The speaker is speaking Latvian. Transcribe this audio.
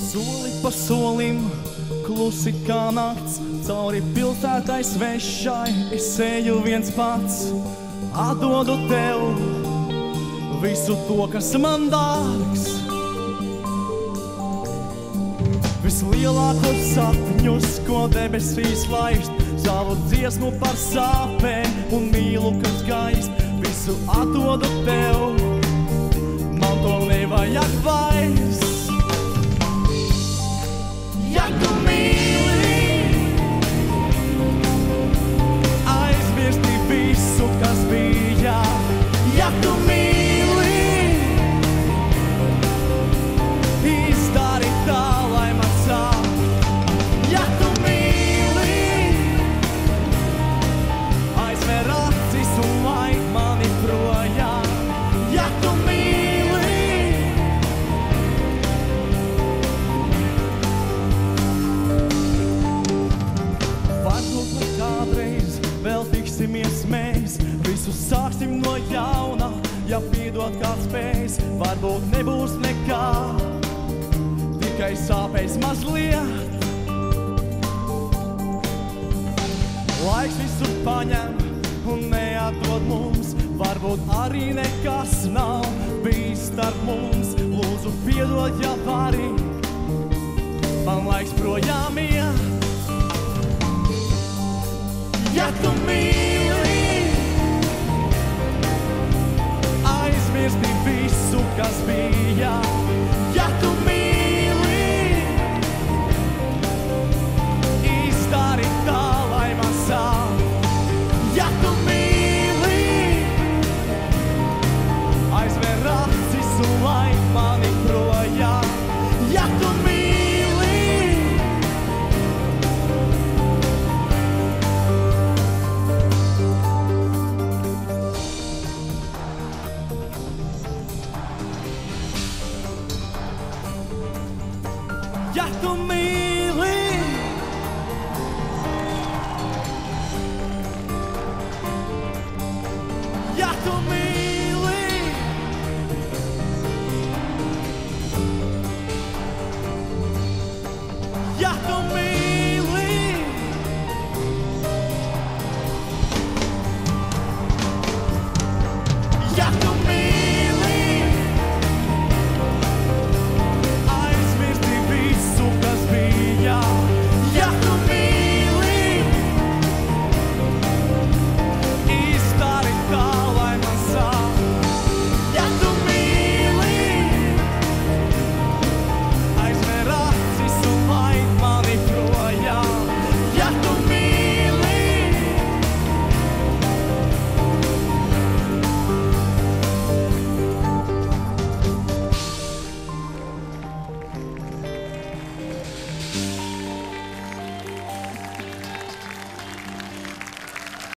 Soli pa solim, klusi kā nakts, cauri pilsētai svešai, es eju viens pats, atdodu tev visu to, kas man dārgs. Vislielākos sapņus, ko debesīs laist, savu dziesmu par sāpēm un mīlu, kas gaist, visu atdodu tev, man to nevajag vairs. Ja tu mīli, aizmirsti visu, kas bija. Ja tu mīli, izdari tā, lai man sāp. Ja tu mīli, aizver acis un laid mani projām. Ja tu mēs visu sāksim no jauna, ja piedot kāds spējas, varbūt nebūs nekā, tikai sāpēs mazliet. Laiks visu paņem un neatdod mums, varbūt arī nekas nav bijis starp mums. Lūdzu piedod, ja vari, man laiks projām iet. Ja tu mīli, aizmirsti visu, kas bija. Ja tu mīli, izdari tā, lai man sāp. Ja tu mīli, aizver acis un laid mani projām. Ja tu mīli, ja tu mīli.